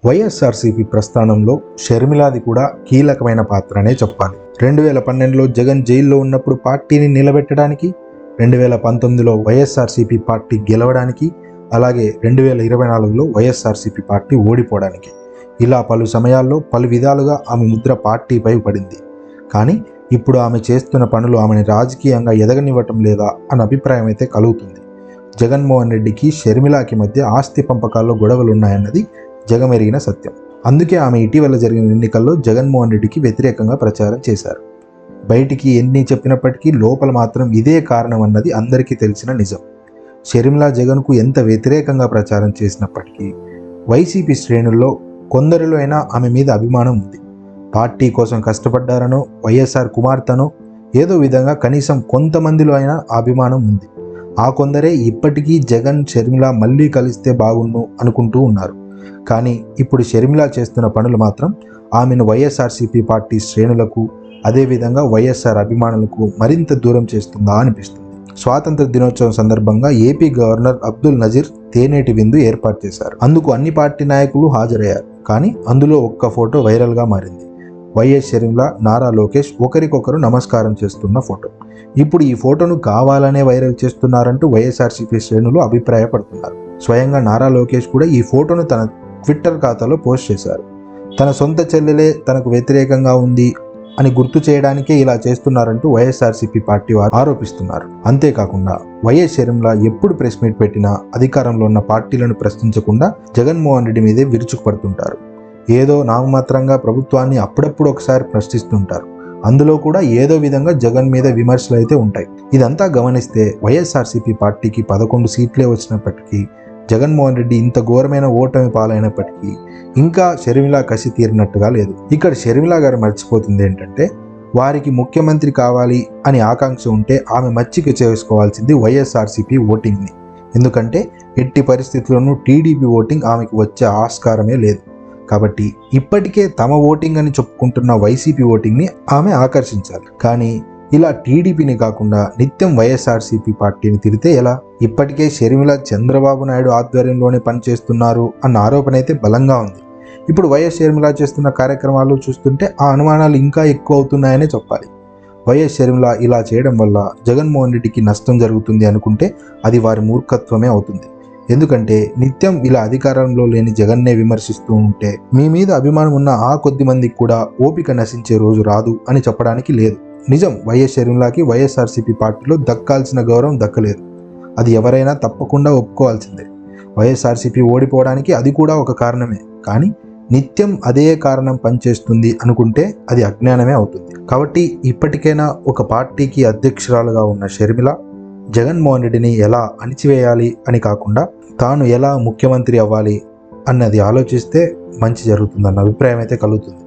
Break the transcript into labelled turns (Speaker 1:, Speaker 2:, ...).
Speaker 1: వైఎస్ఆర్సీపీ ప్రస్థానంలో షర్మిలాది కూడా కీలకమైన పాత్రనే చెప్పాలి. 2012లో జగన్ జైల్లో ఉన్నప్పుడు పార్టీని నిలబెట్టడానికి, 2019లో వైఎస్ఆర్సీపీ పార్టీ గెలవడానికి, అలాగే 2024లో వైఎస్ఆర్సీపీ పార్టీ ఓడిపోవడానికి, ఇలా పలు సమయాల్లో పలు విధాలుగా ఆమె ముద్ర పార్టీపై పడింది. కానీ ఇప్పుడు ఆమె చేస్తున్న పనులు ఆమెను రాజకీయంగా ఎదగనివ్వటం లేదా అన్న అభిప్రాయం అయితే కలుగుతుంది. జగన్మోహన్ రెడ్డికి షర్మిలాకి మధ్య ఆస్తి పంపకాల్లో గొడవలున్నాయన్నది జగమెరిగిన సత్యం. అందుకే ఆమె ఇటీవల జరిగిన ఎన్నికల్లో జగన్మోహన్ రెడ్డికి వ్యతిరేకంగా ప్రచారం చేశారు. బయటికి ఎన్ని చెప్పినప్పటికీ లోపల మాత్రం ఇదే కారణం అన్నది అందరికీ తెలిసిన నిజం. షర్మిల జగన్కు ఎంత వ్యతిరేకంగా ప్రచారం చేసినప్పటికీ వైసీపీ శ్రేణుల్లో కొందరిలో అయినా ఆమె మీద అభిమానం ఉంది. పార్టీ కోసం కష్టపడ్డారనో, వైఎస్ఆర్ కుమార్తెనో ఏదో విధంగా కనీసం కొంతమందిలో అయినా అభిమానం ఉంది. ఆ కొందరే ఇప్పటికీ జగన్ షర్మిల మళ్ళీ కలిస్తే బాగుండు అనుకుంటూ ఉన్నారు. కానీ ఇప్పుడు షర్మిల చేస్తున్న పనులు మాత్రం ఆమెను వైఎస్ఆర్సీపీ పార్టీ శ్రేణులకు, అదేవిధంగా వైఎస్ఆర్ అభిమానులకు మరింత దూరం చేస్తుందా అనిపిస్తుంది. స్వాతంత్ర దినోత్సవం సందర్భంగా ఏపీ గవర్నర్ అబ్దుల్ నజీర్ తేనేటి విందు ఏర్పాటు చేశారు. అందుకు అన్ని పార్టీ నాయకులు హాజరయ్యారు. కానీ అందులో ఒక్క ఫోటో వైరల్గా మారింది. వైఎస్ షర్మిల, నారా లోకేష్ ఒకరికొకరు నమస్కారం చేస్తున్న ఫోటో. ఇప్పుడు ఈ ఫోటోను కావాలనే వైరల్ చేస్తున్నారంటూ వైఎస్ఆర్సీపీ శ్రేణులు అభిప్రాయపడుతున్నారు. స్వయంగా నారా లోకేష్ కూడా ఈ ఫోటోను తన ట్విట్టర్ ఖాతాలో పోస్ట్ చేశారు. తన సొంత చెల్లెలే తనకు వ్యతిరేకంగా ఉంది అని గుర్తు చేయడానికే ఇలా చేస్తున్నారంటూ వైఎస్ఆర్సీపీ పార్టీ వారు ఆరోపిస్తున్నారు. అంతేకాకుండా వైఎస్ షర్మిల ఎప్పుడు ప్రెస్ మీట్ పెట్టినా అధికారంలో ఉన్న పార్టీలను ప్రశ్నించకుండా జగన్మోహన్ రెడ్డి మీదే విరుచుకుపడుతుంటారు. ఏదో నామమాత్రంగా ప్రభుత్వాన్ని అప్పుడప్పుడు ఒకసారి ప్రశ్నిస్తుంటారు. అందులో కూడా ఏదో విధంగా జగన్ మీద విమర్శలు అయితే ఉంటాయి. ఇదంతా గమనిస్తే వైఎస్ఆర్సీపీ పార్టీకి 11 సీట్లే వచ్చినప్పటికీ, జగన్మోహన్ రెడ్డి ఇంత ఘోరమైన ఓటమి పాలైనప్పటికీ ఇంకా షర్మిల కసి తీరినట్టుగా లేదు. ఇక్కడ షర్మిల గారు మర్చిపోతుంది ఏంటంటే, వారికి ముఖ్యమంత్రి కావాలి అని ఆకాంక్ష ఉంటే ఆమె మచ్చిక చేసుకోవాల్సింది వైఎస్ఆర్సీపీ ఓటింగ్ని. ఎందుకంటే ఎట్టి పరిస్థితుల్లోనూ టీడీపీ ఓటింగ్ ఆమెకు వచ్చే ఆస్కారమే లేదు. కాబట్టి ఇప్పటికే తమ ఓటింగ్ అని చెప్పుకుంటున్న వైసీపీ ఓటింగ్ని ఆమె ఆకర్షించాలి. కానీ ఇలా టీడీపీని కాకుండా నిత్యం వైఎస్ఆర్సీపీ పార్టీని తిరిగితే ఎలా? ఇప్పటికే షర్మిల చంద్రబాబు నాయుడు ఆధ్వర్యంలోనే పనిచేస్తున్నారు అన్న ఆరోపణ అయితే బలంగా ఉంది. ఇప్పుడు వైఎస్ షర్మిల చేస్తున్న కార్యక్రమాలు చూస్తుంటే ఆ అనుమానాలు ఇంకా ఎక్కువ అవుతున్నాయనే చెప్పాలి. వైఎస్ షర్మిల ఇలా చేయడం వల్ల జగన్మోహన్ రెడ్డికి నష్టం జరుగుతుంది అనుకుంటే అది వారి మూర్ఖత్వమే అవుతుంది. ఎందుకంటే నిత్యం ఇలా అధికారంలో లేని జగన్నే విమర్శిస్తూ ఉంటే మీ మీద అభిమానం ఉన్న ఆ కొద్ది మందికి కూడా ఓపిక నశించే రోజు రాదు అని చెప్పడానికి లేదు. నిజం, వైఎస్ షర్మిలకి వైఎస్ఆర్సీపీ పార్టీలో దక్కాల్సిన గౌరవం దక్కలేదు. అది ఎవరైనా తప్పకుండా ఒప్పుకోవాల్సిందే. వైఎస్ఆర్సీపీ ఓడిపోవడానికి అది కూడా ఒక కారణమే. కానీ నిత్యం అదే కారణం పనిచేస్తుంది అనుకుంటే అది అజ్ఞానమే అవుతుంది. కాబట్టి ఇప్పటికైనా ఒక పార్టీకి అధ్యక్షురాలుగా ఉన్న షర్మిల జగన్మోహన్ రెడ్డిని ఎలా అణిచివేయాలి అని కాకుండా తాను ఎలా ముఖ్యమంత్రి అవ్వాలి అన్నది ఆలోచిస్తే మంచి జరుగుతుందన్న అభిప్రాయం అయితే కలుగుతుంది.